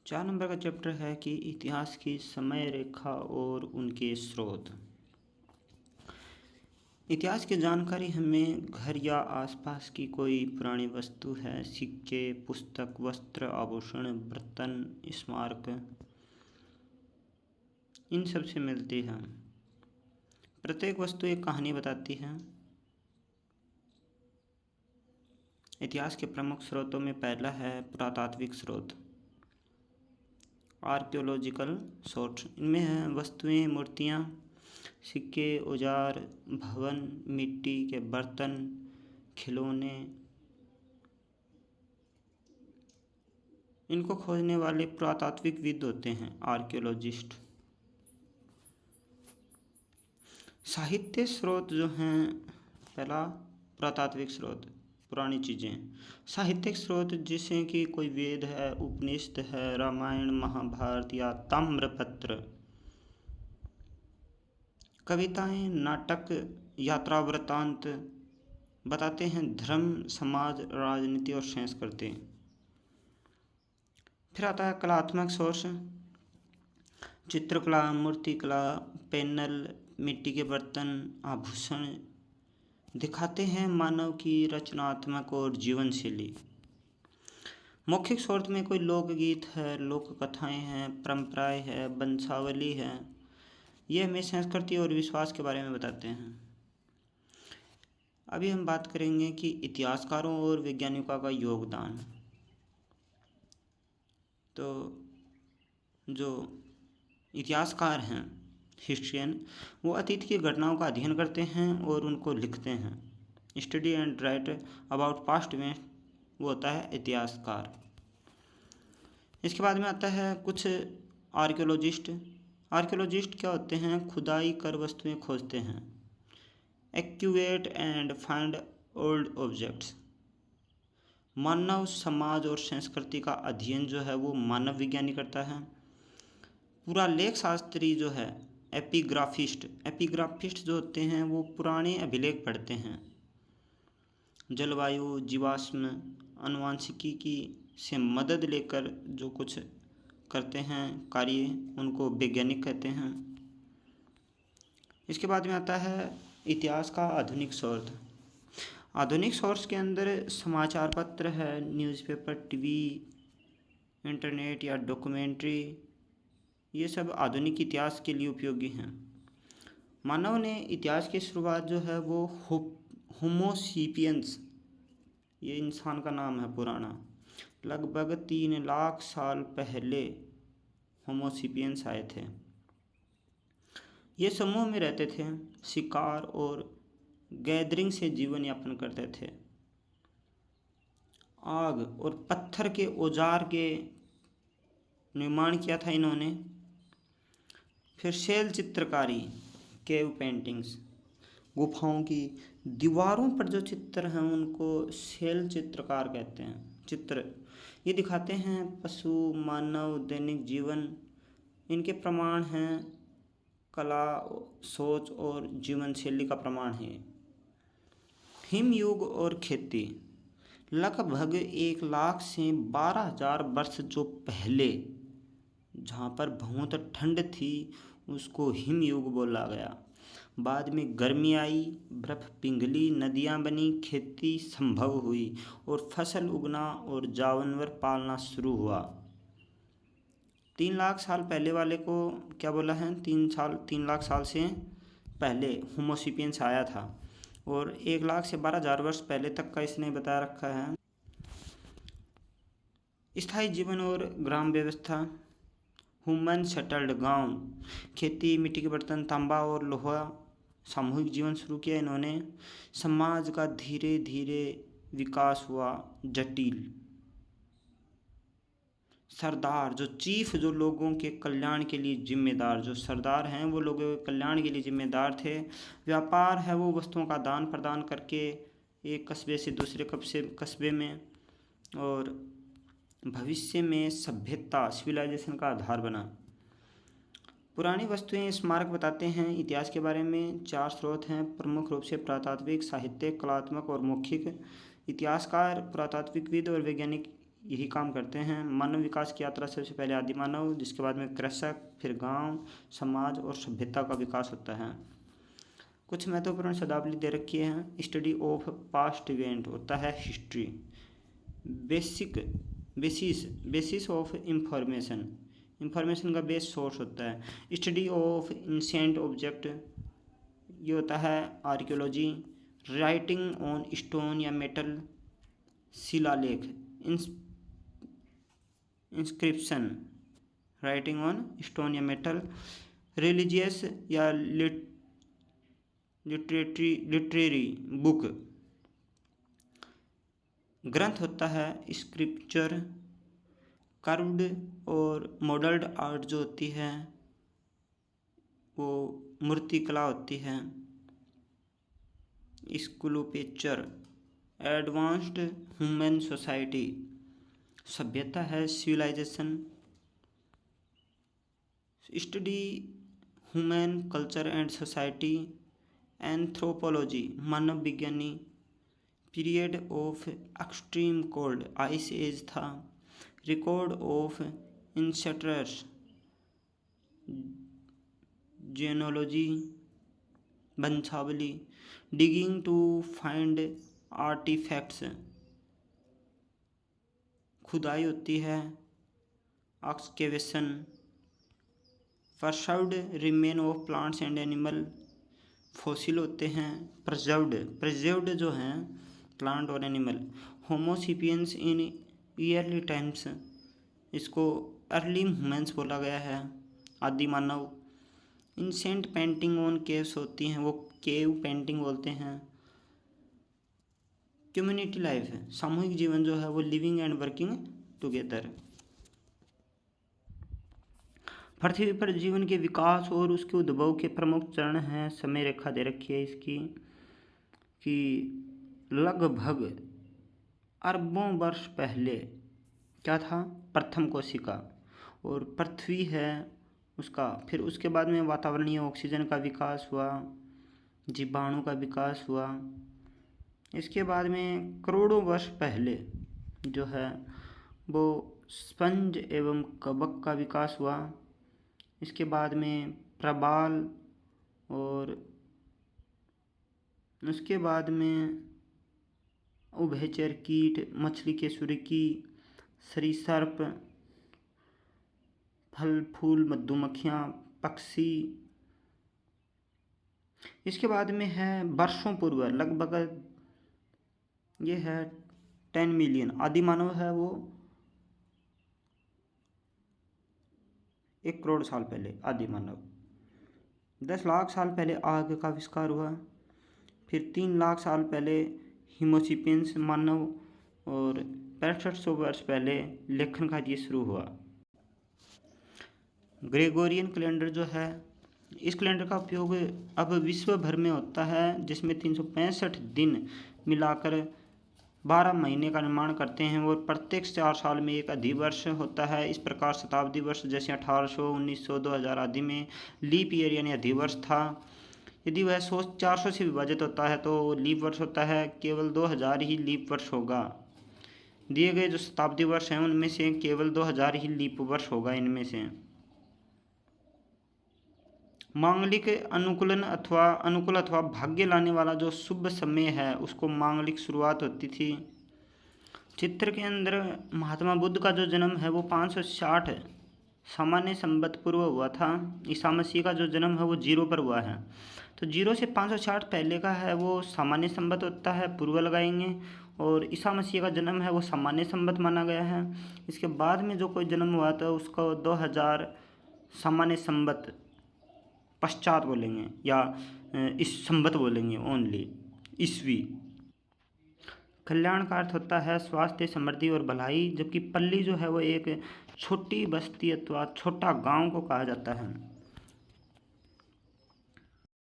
4 number का chapter है कि इतिहास की समय रेखा और उनके स्रोत। इतिहास की जानकारी हमें घर या आसपास की कोई पुरानी वस्तु है, सिक्के, पुस्तक, वस्त्र, आभूषण, बर्तन, स्मारक, इन सब से मिलती है। प्रत्येक वस्तु एक कहानी बताती है। इतिहास के प्रमुख स्रोतों में पहला है पुरातात्विक स्रोत, आर्कियोलॉजिकल सोर्स। इनमें हैं वस्तुएं, मूर्तियाँ, सिक्के, औजार, भवन, मिट्टी के बर्तन, खिलौने। इनको खोजने वाले पुरातात्विकविद होते हैं, आर्कियोलॉजिस्ट। साहित्य स्रोत जो हैं, पहला पुरातात्विक स्रोत, पुरानी चीज़ें। साहित्यिक स्रोत जैसे कि कोई वेद है, उपनिषद है, रामायण, महाभारत या ताम्रपत्र। कविताएं, नाटक, यात्रा वृत्तांत बताते हैं धर्म, समाज, राजनीति और संस्कृति। फिर आता है कलात्मक सोर्स, चित्रकला, मूर्तिकला, पैनल, मिट्टी के बर्तन, आभूषण दिखाते हैं मानव की रचनात्मक और जीवन शैली। मौखिक स्रोत में कोई लोकगीत है, लोक कथाएँ हैं, परंपराएं है, वंशावली है। ये हमें संस्कृति और विश्वास के बारे में बताते हैं। अभी हम बात करेंगे कि इतिहासकारों और वैज्ञानिकों का योगदान। तो जो इतिहासकार हैं, हिस्ट्रियन, वो अतीत की घटनाओं का अध्ययन करते हैं और उनको लिखते हैं। Study and right about past में वो होता है इतिहासकार। इसके बाद में आता है कुछ आर्कियोलॉजिस्ट। आर्कियोलॉजिस्ट क्या होते हैं? खुदाई कर वस्तुएं खोजते हैं। एक्यूवेट एंड फाइंड ओल्ड ऑब्जेक्ट्स। मानव समाज और संस्कृति का अध्ययन जो है वो मानव विज्ञानी करता है। पूरा लेख शास्त्री जो है एपिग्राफिस्ट जो होते हैं वो पुराने अभिलेख पढ़ते हैं। जलवायु, जीवाश्म, आनुवंशिकी की से मदद लेकर जो कुछ करते हैं कार्य, उनको वैज्ञानिक कहते हैं। इसके बाद में आता है इतिहास का आधुनिक स्रोत। आधुनिक सोर्स के अंदर समाचार पत्र है, न्यूज़पेपर, टीवी, इंटरनेट या डॉक्यूमेंट्री। ये सब आधुनिक इतिहास के लिए उपयोगी हैं। मानव ने इतिहास की शुरुआत जो है वो होमोसेपियंस, ये इंसान का नाम है पुराना, लगभग 3 लाख साल पहले होमोसेपियंस आए थे। ये समूह में रहते थे, शिकार और गैदरिंग से जीवन यापन करते थे। आग और पत्थर के औजार के निर्माण किया था इन्होंने। फिर शैल चित्रकारी, केव पेंटिंग्स, गुफाओं की दीवारों पर जो चित्र हैं उनको शैल चित्रकार कहते हैं। चित्र ये दिखाते हैं पशु, मानव, दैनिक जीवन। इनके प्रमाण हैं कला, सोच और जीवन शैली का प्रमाण है। हिमयुग और खेती, लगभग 1 लाख से 12,000 वर्ष जो पहले जहाँ पर बहुत ठंड थी उसको हिमयुग बोला गया। बाद में गर्मी आई, बर्फ पिघली, नदियाँ बनी, खेती संभव हुई और फसल उगना और जानवर पालना शुरू हुआ। 3 लाख साल पहले वाले को क्या बोला है? 3 लाख साल से पहले होमोसेपियंस आया था और 1 लाख से 12,000 वर्ष पहले तक का इसने बता रखा है। स्थायी जीवन और ग्राम व्यवस्था, ह्यूमन सेटल्ड, गांव, खेती, मिट्टी के बर्तन, तांबा और लोहा, सामूहिक जीवन शुरू किया इन्होंने। समाज का धीरे धीरे विकास हुआ, जटिल। सरदार जो चीफ, जो लोगों के कल्याण के लिए जिम्मेदार, जो सरदार हैं वो लोगों के कल्याण के लिए जिम्मेदार थे। व्यापार है वो वस्तुओं का दान प्रदान करके एक कस्बे से दूसरे कस्बे में, और भविष्य में सभ्यता, सिविलाइजेशन का आधार बना। पुरानी वस्तुएं, स्मारक बताते हैं इतिहास के बारे में। 4 स्रोत हैं प्रमुख रूप से पुरातात्विक, साहित्यिक, कलात्मक और मौखिक। इतिहासकार, पुरातात्विकविद और वैज्ञानिक यही काम करते हैं। मानव विकास की यात्रा सबसे पहले आदि मानव, जिसके बाद में कृषक, फिर गांव, समाज और सभ्यता का विकास होता है। कुछ महत्वपूर्ण शब्दावली दे रखी है। स्टडी ऑफ पास्ट इवेंट होता है history. Basis of information, information का बेस सोर्स होता है। स्टडी ऑफ एंशिएंट ऑब्जेक्ट, ये होता है आर्कियोलॉजी। राइटिंग ऑन स्टोन या मेटल, शिलालेख। इंस्क्रिप्शन, राइटिंग ऑन स्टोन या मेटल। रिलीजियस या लिटरेरी बुक, ग्रंथ होता है स्क्रिप्चर। कर्व्ड और मॉडल्ड आर्ट जो होती है वो मूर्तिकला होती है। स्कूलोपेचर, एडवांस्ड ह्यूमन सोसाइटी, सभ्यता है civilisation. Study human culture and society. Anthropology, मानव विज्ञानी। Period of extreme cold, ice age था। रिकॉर्ड ऑफ इंसेक्ट्स, जेनोलॉजी, वंशावली। डिगिंग टू फाइंड आर्टिफैक्ट्स, खुदाई होती है, excavation. Preserved remain of plants and animal, fossil होते हैं। प्रिजर्व्ड जो हैं प्लांट और animal. Homo sapiens in early times, इसको अर्ली ह्यूमन्स बोला गया है, आदि मानव। इंसेंट पेंटिंग ऑन केव्स होती हैं, वो केव पेंटिंग बोलते हैं। कम्युनिटी लाइफ है, सामूहिक जीवन जो है वो लिविंग एंड वर्किंग टुगेदर। पृथ्वी पर जीवन के विकास और उसके उद्भव के प्रमुख चरण हैं। समय रेखा दे रखी है इसकी कि लगभग अरबों वर्ष पहले क्या था, प्रथम कोशिका और पृथ्वी है उसका। फिर उसके बाद में वातावरणीय ऑक्सीजन का विकास हुआ, जीवाणु का विकास हुआ। इसके बाद में करोड़ों वर्ष पहले जो है वो स्पंज एवं कवक का विकास हुआ। इसके बाद में प्रबाल और उसके बाद में उभयचर कीट, मछली के सुरकी, सरीसृप, फल फूल, मधुमक्खियाँ, पक्षी। इसके बाद में है वर्षों पूर्व, लगभग ये है 10 मिलियन, आदि मानव है वो 1 करोड़ साल पहले आदि मानव। 10 लाख साल पहले आग का आविष्कार हुआ। फिर 3 लाख साल पहले होमोसेपियंस मानव और 6500 वर्ष पहले लेखन कार्य शुरू हुआ। ग्रेगोरियन कैलेंडर जो है, इस कैलेंडर का उपयोग अब विश्व भर में होता है, जिसमें 365 दिन मिलाकर 12 महीने का निर्माण करते हैं और प्रत्येक 4 साल में एक अधिवर्ष होता है। इस प्रकार शताब्दी वर्ष जैसे 1800, 1900, 2000 आदि में लीप ईयर यानी अधिवर्ष था। यदि वह 400 से विभाजित होता है तो लीप वर्ष होता है। केवल 2000 ही लीप वर्ष होगा। दिए गए जो शताब्दी वर्ष हैं उनमें से केवल 2000 ही लीप वर्ष होगा। इनमें से मांगलिक अनुकूलन अनुकूल अथवा भाग्य लाने वाला जो शुभ समय है उसको मांगलिक शुरुआत होती थी। चित्र के अंदर महात्मा बुद्ध का जो जन्म है वो 560 सामान्य संवत पूर्व हुआ था। ईसा मसीह का जो जन्म है वो 0 पर हुआ है। तो 0 से 560 पहले का है वो सामान्य संवत होता है, पूर्व लगाएंगे। और ईसा मसीह का जन्म है वो सामान्य संवत माना गया है। इसके बाद में जो कोई जन्म हुआ था उसको 2000 सामान्य संवत पश्चात बोलेंगे या इस संवत बोलेंगे ओनली, ईस्वी। कल्याण का अर्थ होता है स्वास्थ्य, समृद्धि और भलाई, जबकि पल्ली जो है वो एक छोटी बस्ती अथवा छोटा गांव को कहा जाता है।